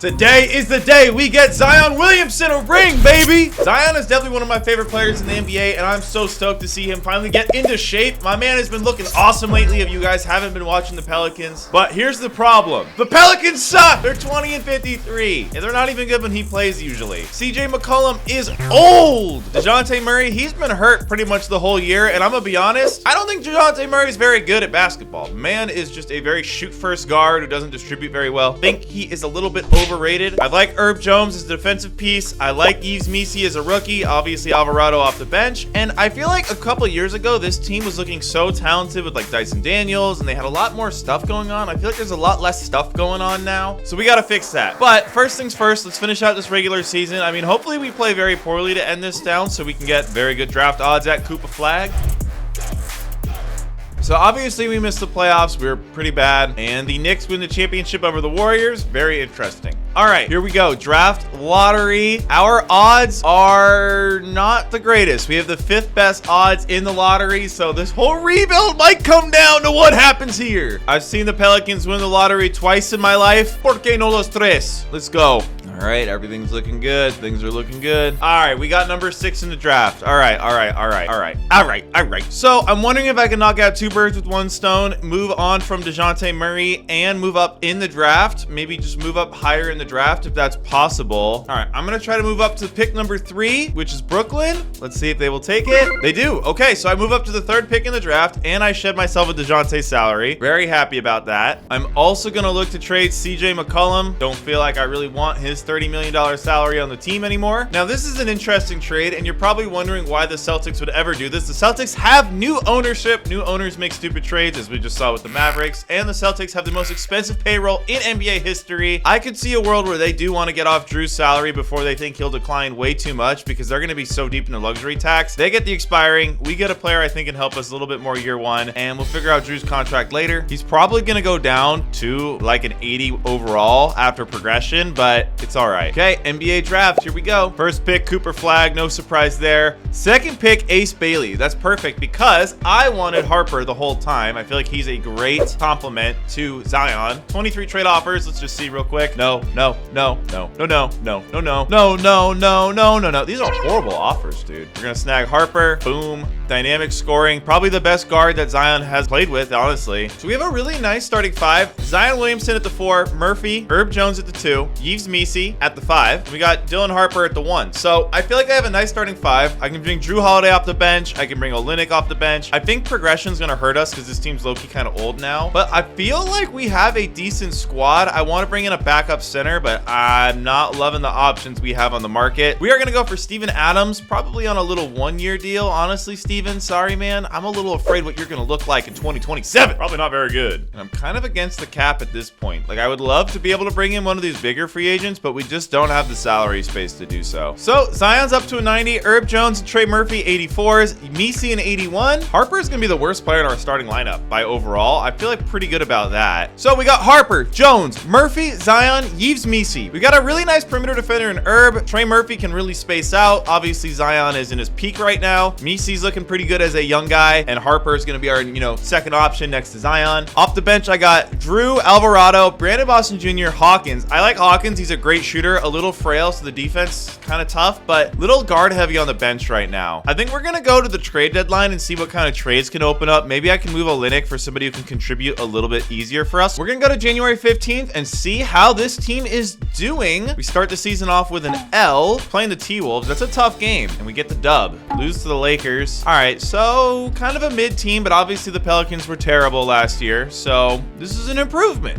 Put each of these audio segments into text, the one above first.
Today is the day we get Zion Williamson a ring, baby! Zion is definitely one of my favorite players in the NBA, and I'm so stoked to see him finally get into shape. My man has been looking awesome lately if you guys haven't been watching the Pelicans. But here's the problem. The Pelicans suck! They're 20-53, and they're not even good when he plays usually. CJ McCollum is old! DeJounte Murray, he's been hurt pretty much the whole year, and I'm gonna be honest, I don't think DeJounte Murray is very good at basketball. Man is just a very shoot-first guard who doesn't distribute very well. I think he is a little bit overrated. I like Herb Jones as a defensive piece. I like Yves Missi as a rookie. Obviously Alvarado off the bench. And I feel like a couple years ago, this team was looking so talented with like Dyson Daniels, and they had a lot more stuff going on. I feel like there's a lot less stuff going on now. So we got to fix that. But first things first, let's finish out this regular season. I mean, hopefully we play very poorly to end this down so we can get very good draft odds at Koopa Flag. So obviously we missed the playoffs. We were pretty bad. And the Knicks win the championship over the Warriors. Very interesting. All right, here we go. Draft lottery. Our odds are not the greatest. We have the 5th best odds in the lottery. So this whole rebuild might come down to what happens here. I've seen the Pelicans win the lottery twice in my life. ¿Por qué no los tres? Let's go. All right, everything's looking good. Things are looking good. All right, we got number 6 in the draft. All right. So I'm wondering if I can knock out 2 birds with 1 stone, move on from DeJounte Murray, and move up in the draft. Maybe just move up higher in the draft if that's possible. All right, I'm gonna try to move up to pick number 3, which is Brooklyn. Let's see if they will take it. They do. Okay, so I move up to the 3rd pick in the draft, and I shed myself a DeJounte salary. Very happy about that. I'm also gonna look to trade CJ McCollum. Don't feel like I really want his $30 million salary on the team anymore. Now, this is an interesting trade, and you're probably wondering why the Celtics would ever do this. The Celtics have new ownership. New owners make stupid trades, as we just saw with the Mavericks, and the Celtics have the most expensive payroll in NBA history. I could see a world where they do want to get off Drew's salary before they think he'll decline way too much, because they're going to be so deep in the luxury tax. They get the expiring. We get a player I think can help us a little bit more year 1, and we'll figure out Drew's contract later. He's probably going to go down to like an 80 overall after progression, but it's all right. Okay, NBA draft, here we go. First pick, Cooper Flag, no surprise there. 2nd pick, Ace Bailey. That's perfect because I wanted Harper the whole time. I feel like he's a great compliment to Zion. 23 trade offers. Let's just see real quick. No. These are horrible offers, dude. We're gonna snag Harper. Boom. Dynamic scoring. Probably the best guard that Zion has played with, honestly. So we have a really nice starting 5. Zion Williamson at the 4, Murphy, Herb Jones at the 2, Yves Missi at the 5. We got Dylan Harper at the 1. So I feel like I have a nice starting 5. I can bring Drew Holiday off the bench. I can bring Olynyk off the bench. I think progression's gonna hurt us because this team's low-key kind of old now. But I feel like we have a decent squad. I want to bring in a backup center, but I'm not loving the options we have on the market. We are gonna go for Steven Adams, probably on a little 1-year deal. Honestly, Steven, sorry, man. I'm a little afraid what you're gonna look like in 2027. Probably not very good. And I'm kind of against the cap at this point. Like, I would love to be able to bring in one of these bigger free agents, but we just don't have the salary space to do so. So Zion's up to a 90. Herb Jones and Trey Murphy 84s. Missi an 81. Harper's gonna be the worst player in our starting lineup by overall. I feel like pretty good about that. So we got Harper, Jones, Murphy, Zion, Yves Missi. We got a really nice perimeter defender in Herb. Trey Murphy can really space out. Obviously Zion is in his peak right now. Missi's looking pretty good as a young guy, and Harper is gonna be our 2nd option next to Zion. Off the bench, I got Drew, Alvarado, Brandon Boston Jr., Hawkins. I like Hawkins. He's a great shooter, a little frail, so the defense kind of tough, but little guard heavy on the bench right now. I think we're gonna go to the trade deadline and see what kind of trades can open up. Maybe I can move Olynyk for somebody who can contribute a little bit easier for us. We're gonna go to January 15th and see how this team is doing. We start the season off with an L, playing the T-Wolves. That's a tough game, and we get the dub. Lose to the Lakers. All right, so kind of a mid-team, but obviously the Pelicans were terrible last year, so this is an improvement.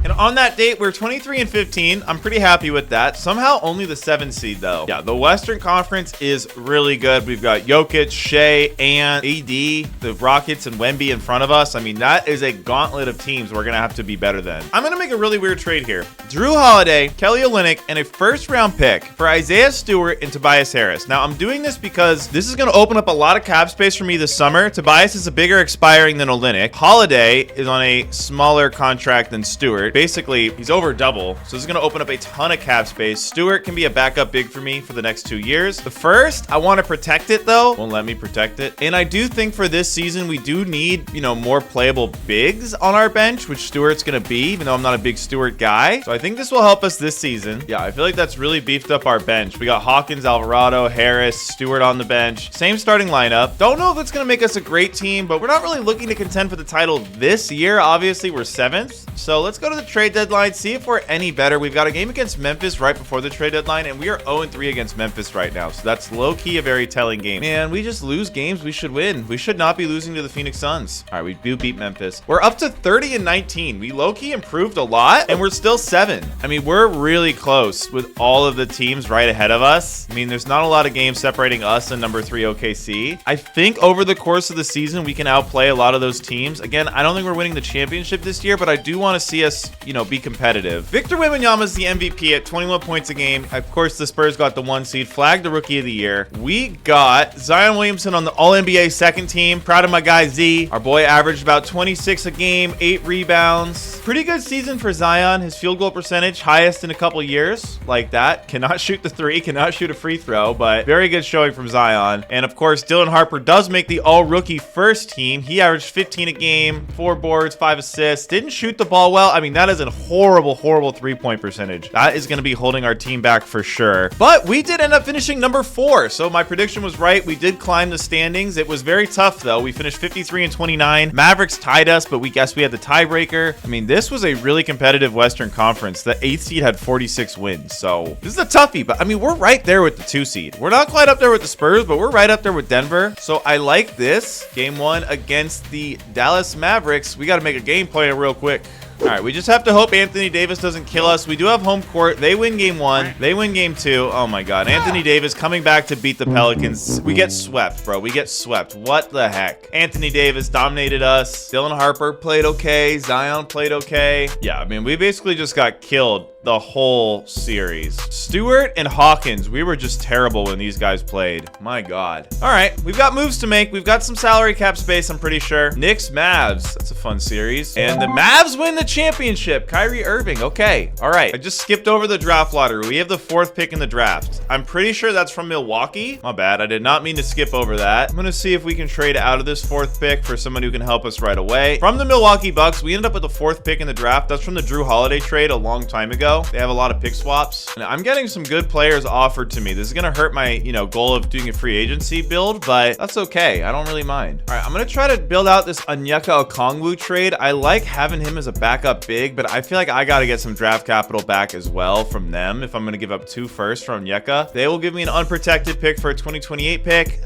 And on that date, we're 23-15. I'm pretty happy with that. Somehow only the 7 seed though. Yeah, the Western Conference is really good. We've got Jokic, Shea, and AD, the Rockets, and Wemby in front of us. I mean, that is a gauntlet of teams we're gonna have to be better than. I'm gonna make a really weird trade here. Drew Holiday, Kelly Olynyk, and a 1st-round pick for Isaiah Stewart and Tobias Harris. Now, I'm doing this because this is gonna open up a lot of cap space for me this summer. Tobias is a bigger expiring than Olynyk. Holiday is on a smaller contract than Stewart. basically, he's over double. So this is going to open up a ton of cap space. Stewart can be a backup big for me for the next 2 years. The first, I want to protect it though. Won't let me protect it. And I do think for this season, we do need, you know, more playable bigs on our bench, which Stewart's going to be, even though I'm not a big Stewart guy. So I think this will help us this season. Yeah, I feel like that's really beefed up our bench. We got Hawkins, Alvarado, Harris, Stewart on the bench. Same starting lineup. Don't know if it's going to make us a great team, but we're not really looking to contend for the title this year. Obviously, we're 7th. So let's go to the trade deadline, see if we're any better. We've got a game against Memphis right before the trade deadline, and we are 0-3 against Memphis right now. So that's low-key a very telling game. Man, we just lose games we should win. We should not be losing to the Phoenix Suns. All right, we do beat Memphis. We're up to 30-19. We low-key improved a lot, and we're still 7. I mean, we're really close with all of the teams right ahead of us. I mean, there's not a lot of games separating us and number 3 OKC. I think over the course of the season, we can outplay a lot of those teams. Again, I don't think we're winning the championship this year, but I do want to see us, you know, be competitive. Victor Wembanyama is the MVP at 21 points a game. Of course, the Spurs got the 1 seed, flagged the Rookie of the Year. We got Zion Williamson on the All-NBA second team. Proud of my guy Z. Our boy averaged about 26 a game, 8 rebounds. Pretty good season for Zion. His field goal percentage, highest in a couple years. Like that. Cannot shoot the 3, cannot shoot a free throw, but very good showing from Zion. And of course, Dylan Harper does make the All-Rookie first team. He averaged 15 a game, 4 boards, 5 assists. Didn't shoot the ball well. I mean, that is a horrible, horrible 3-point percentage. That is going to be holding our team back for sure. But we did end up finishing number 4. So my prediction was right. We did climb the standings. It was very tough though. We finished 53-29. Mavericks tied us, but we guessed we had the tiebreaker. I mean, this was a really competitive Western Conference. The 8th seed had 46 wins. So this is a toughie, but I mean, we're right there with the 2 seed. We're not quite up there with the Spurs, but we're right up there with Denver. So I like this. Game 1 against the Dallas Mavericks. We got to make a game plan real quick. All right, we just have to hope Anthony Davis doesn't kill us. We do have home court. They win game 1. They win game 2. Oh my God. Anthony Davis coming back to beat the Pelicans. We get swept, bro. We get swept. What the heck? Anthony Davis dominated us. Dylan Harper played okay. Zion played okay. Yeah, I mean, we basically just got killed the whole series. Stewart and Hawkins, we were just terrible when these guys played. My God. All right, we've got moves to make. We've got some salary cap space, I'm pretty sure. Knicks, Mavs. That's a fun series. And the Mavs win the championship. Kyrie Irving. Okay. All right. I just skipped over the draft lottery. We have the 4th pick in the draft. I'm pretty sure that's from Milwaukee. My bad. I did not mean to skip over that. I'm going to see if we can trade out of this 4th pick for someone who can help us right away. From the Milwaukee Bucks, we ended up with the 4th pick in the draft. That's from the Drew Holiday trade a long time ago. They have a lot of pick swaps. And I'm getting some good players offered to me. This is going to hurt my, you know, goal of doing a free agency build, but that's okay. I don't really mind. All right. I'm going to try to build out this Onyeka Okongwu trade. I like having him as a backup big, but I feel like I got to get some draft capital back as well from them if I'm going to give up 2 firsts for Onyeka. They will give me an unprotected pick for a 2028 pick.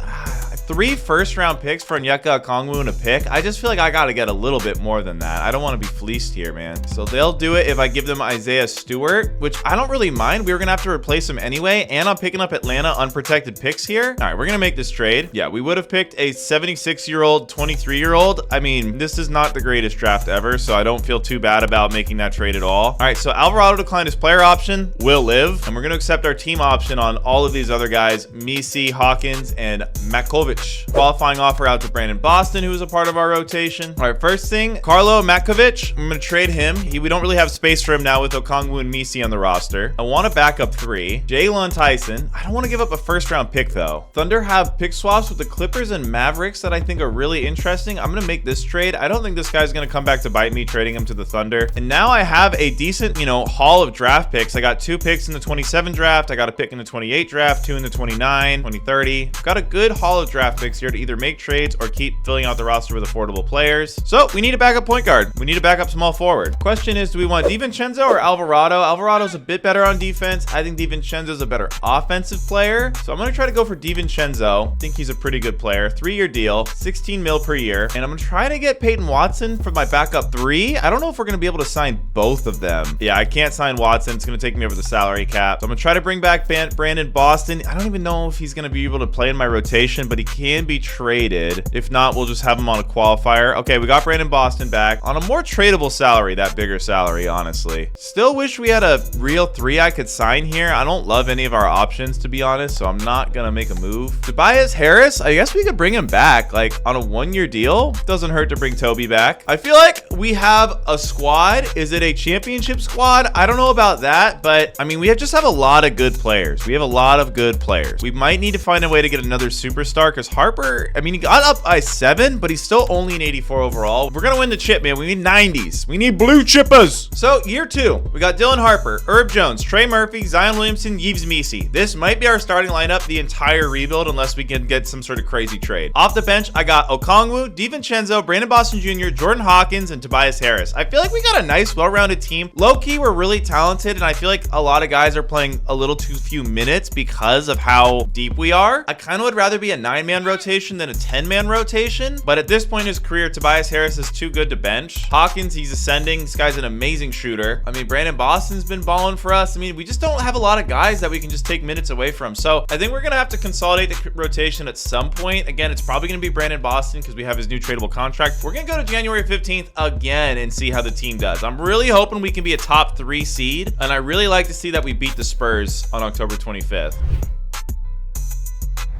3 first-round picks for Onyeka Okongwu and a pick. I just feel like I got to get a little bit more than that. I don't want to be fleeced here, man. So they'll do it if I give them Isaiah Stewart, which I don't really mind. We were going to have to replace him anyway, and I'm picking up Atlanta unprotected picks here. All right, we're going to make this trade. Yeah, we would have picked a 76-year-old, 23-year-old. I mean, this is not the greatest draft ever, so I don't feel too bad about making that trade at all. All right, so Alvarado declined his player option. Will live, and we're going to accept our team option on all of these other guys, Misi, Hawkins, and Makovic. Qualifying offer out to Brandon Boston, who was a part of our rotation. All right, first thing, Carlo Makovic. I'm going to trade him. We don't really have space for him now with Okongwu and Misi on the roster. I want to back up 3. Jalen Tyson. I don't want to give up a first-round pick, though. Thunder have pick swaps with the Clippers and Mavericks that I think are really interesting. I'm going to make this trade. I don't think this guy's going to come back to bite me trading him to the Thunder. And now I have a decent, you know, haul of draft picks. I got 2 picks in the 27 draft. I got a pick in the 28 draft, 2 in the 29, 2030. Got a good haul of draft picks here to either make trades or keep filling out the roster with affordable players. So we need a backup point guard. We need a backup small forward. Question is, do we want DiVincenzo or Alvarado? Alvarado's a bit better on defense. I think DiVincenzo's a better offensive player. So I'm going to try to go for DiVincenzo. I think he's a pretty good player. 3-year deal, 16 mil per year. And I'm going to try to get Peyton Watson for my backup 3. I don't know if we're going to be able to sign both of them. Yeah, I can't sign Watson. It's going to take me over the salary cap. So I'm going to try to bring back Brandon Boston. I don't even know if he's going to be able to play in my rotation, but he can be traded. If not, we'll just have him on a qualifier. Okay, we got Brandon Boston back on a more tradable salary, that bigger salary, honestly. Still wish we had a real 3 I could sign here. I don't love any of our options, to be honest, so I'm not gonna make a move. Tobias Harris, I guess we could bring him back, like on a 1-year deal. Doesn't hurt to bring Toby back. I feel like we have a squad. Is it a championship squad? I don't know about that, but I mean, we just have a lot of good players. We have a lot of good players. We might need to find a way to get another superstar because Harper, I mean, he got up by 7, but he's still only an 84 overall. We're gonna win the chip, man. We need 90s. We need blue chippers. So year 2, we got Dylan Harper, Herb Jones, Trey Murphy, Zion Williamson, Yves Misi. This might be our starting lineup the entire rebuild unless we can get some sort of crazy trade. Off the bench, I got Okongwu, DiVincenzo, Brandon Boston Jr., Jordan Hawkins, and Tobias Harris. I feel like we got a nice, well-rounded team. Low-key, we're really talented, and I feel like a lot of guys are playing a little too few minutes because of how deep we are. I kind of would rather be a 9-man rotation than a 10-man rotation, but at this point in his career, Tobias Harris is too good to bench. Hawkins, he's ascending. This guy's an amazing shooter. I mean, Brandon Boston's been balling for us. I mean, we just don't have a lot of guys that we can just take minutes away from. So I think we're going to have to consolidate the rotation at some point. Again, it's probably going to be Brandon Boston because we have his new tradable contract. We're going to go to January 15th again and see how the team does. I'm really hoping we can be a top 3 seed, and I really like to see that we beat the Spurs on October 25th.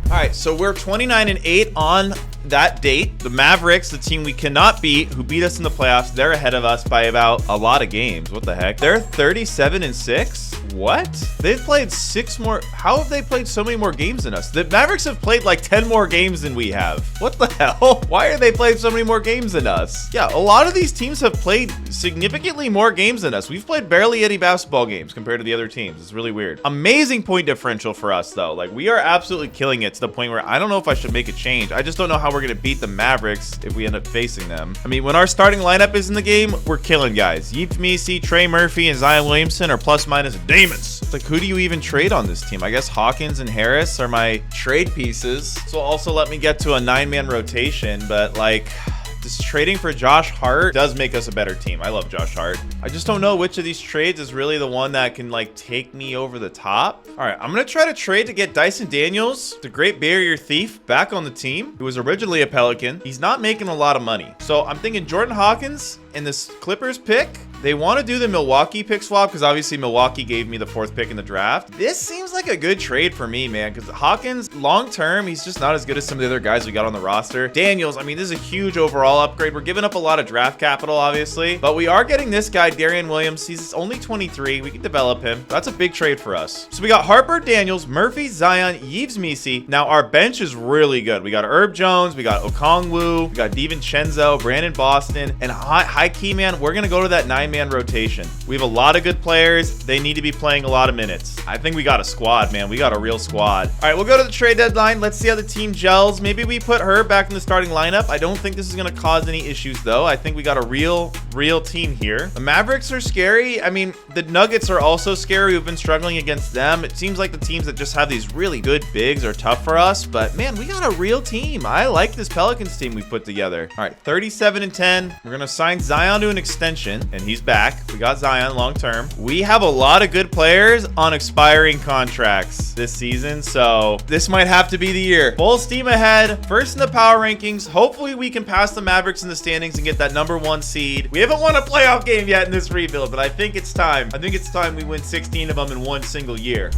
All right, so we're 29-8 on that date. The Mavericks, the team we cannot beat, who beat us in the playoffs, they're ahead of us by about a lot of games. What the heck? They're 37-6? What? They've played 6 more. How have they played so many more games than us? The Mavericks have played like 10 more games than we have. What the hell? Why are they playing so many more games than us? Yeah, a lot of these teams have played significantly more games than us. We've played barely any basketball games compared to the other teams. It's really weird. Amazing point differential for us, though. Like, we are absolutely killing it to the point where I don't know if I should make a change. I just don't know how we're going to beat the Mavericks if we end up facing them. I mean, when our starting lineup is in the game, we're killing guys. Yves Misi, Trey Murphy, and Zion Williamson are plus minus demons. Like, who do you even trade on this team? I guess Hawkins and Harris are my trade pieces. This will also let me get to a 9-man rotation, but like, This trading for Josh Hart does make us a better team. I love Josh Hart. I just don't know which of these trades is really the one that can like take me over the top. All right, I'm gonna try to trade to get Dyson Daniels, the Great Barrier Thief, back on the team, who was originally a Pelican. He's not making a lot of money. So I'm thinking Jordan Hawkins and this Clippers pick. They want to do the Milwaukee pick swap because obviously Milwaukee gave me the 4th pick in the draft. This seems like a good trade for me, man, because Hawkins, long term, he's just not as good as some of the other guys we got on the roster. Daniels, I mean, this is a huge overall upgrade. We're giving up a lot of draft capital, obviously, but we are getting this guy, Darian Williams. He's only 23. We can develop him. That's a big trade for us. So we got Harper, Daniels, Murphy, Zion, Yves Misi. Now our bench is really good. We got Herb Jones, we got Okongwu, we got DiVincenzo, Brandon Boston, and high key, man, we're going to go to that 9-man rotation. We have a lot of good players. They need to be playing a lot of minutes. I think we got a squad, man. We got a real squad. All right, we'll go to the trade deadline. Let's see how the team gels. Maybe we put her back in the starting lineup. I don't think this is going to cause any issues, though. I think we got a real team here. The Mavericks are scary. I mean, the Nuggets are also scary. We've been struggling against them. It seems like the teams that just have these really good bigs are tough for us, but man, we got a real team. I like this Pelicans team we put together. All right, 37-10. We're going to sign Zion to an extension, and he's back. We got Zion long term. We have a lot of good players on expiring contracts this season, so this might have to be the year. Full steam ahead. First in the power rankings. Hopefully we can pass the Mavericks in the standings and get that #1 seed. We haven't won a playoff game yet in this rebuild, but I think it's time. I think it's time we win 16 of them in one single year.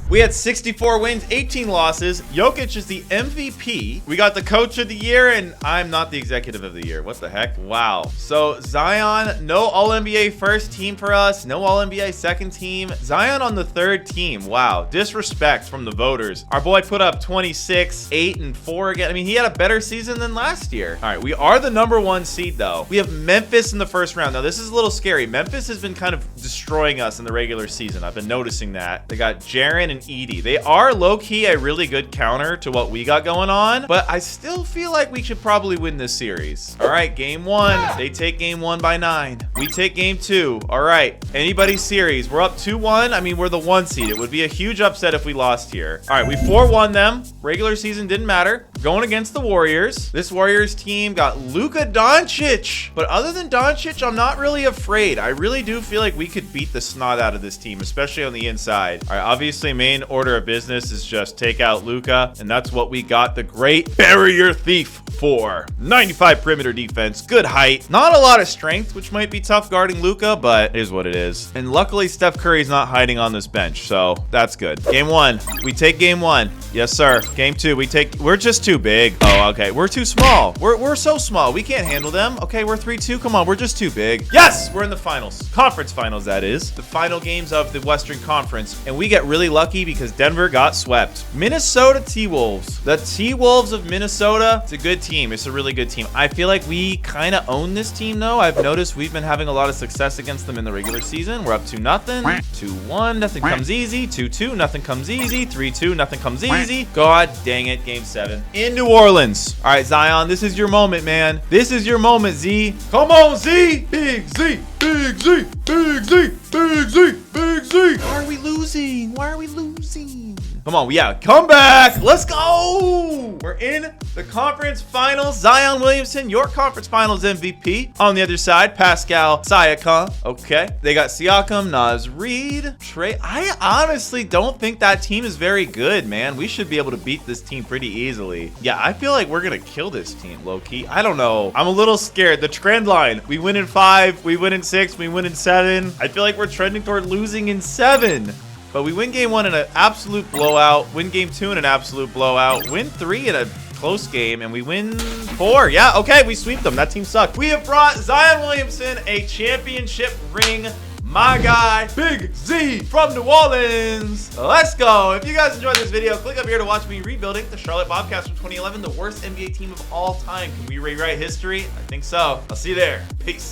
We had 64 wins, 18 losses. Jokic is the MVP. We got the coach of the year, and I'm not the executive of the year. What the heck? Wow. So Zion, no All-NBA first team for us. No All-NBA second team. Zion on the 3rd team. Wow. Disrespect from the voters. Our boy put up 26, 8, and 4 again. I mean, he had a better season than last year. All right, we are the #1 seed, though. We have Memphis in the first round. Now, this is a little scary. Memphis has been kind of destroying us in the regular season. I've been noticing that. They got Jaren and Edie. They are low-key a really good counter to what we got going on, but I still feel like we should probably win this series. All right, game 1. They take game 1 by 9. We take game 2. All right, anybody's series. We're up 2-1. I mean, we're the 1 seed. It would be a huge upset if we lost here. All right, we 4-1 them. Regular season didn't matter. going against the Warriors. This Warriors team got Luka Doncic. But other than Doncic, I'm not really afraid. I really do feel like we could beat the snot out of this team, especially on the inside. All right, obviously, main order of business is just take out Luka, and that's what we got the great barrier thief for. 95 perimeter defense, good height, not a lot of strength, which might be tough guarding Luka, but it is what it is. And luckily, Steph Curry's not hiding on this bench, so that's good. Game 1, we take game 1. Yes, sir. Game 2, we're just too big. Oh, okay. We're too small. We're so small. We can't handle them. Okay, we're 3-2. Come on, we're just too big. Yes, we're in the finals. Conference finals, that is. The final games of the Western Conference. And we get really lucky because Denver got swept. Minnesota T-Wolves. The T-Wolves of Minnesota. It's a good team. It's a really good team. I feel like we kind of own this team, though. I've noticed we've been having a lot of success against them in the regular season. We're up 2-0. 2-1, nothing comes easy. 2-2, nothing comes easy. 3-2, nothing comes easy. God dang it, game 7 in New Orleans. All right, Zion, this is your moment, man. This is your moment, Z. Come on, Z. Big Z, big Z, big Z, big Z, big Z. Why are we losing? Why are we losing? Come on, yeah, come back. Let's go. We're in the conference finals. Zion Williamson, your conference finals MVP. On the other side, Pascal Siakam. Okay. They got Siakam, Naz Reid, Trey. I honestly don't think that team is very good, man. We should be able to beat this team pretty easily. Yeah, I feel like we're going to kill this team, low-key. I don't know. I'm a little scared. The trend line. We win in 5. We win in 6. We win in 7. I feel like we're trending toward losing in 7. But we win game 1 in an absolute blowout, win game 2 in an absolute blowout, win 3 in a close game, and we win 4. Yeah, okay, we sweep them. That team sucked. We have brought Zion Williamson a championship ring. My guy, Big Z from New Orleans. Let's go. If you guys enjoyed this video, click up here to watch me rebuilding the Charlotte Bobcats from 2011, the worst NBA team of all time. Can we rewrite history? I think so. I'll see you there. Peace.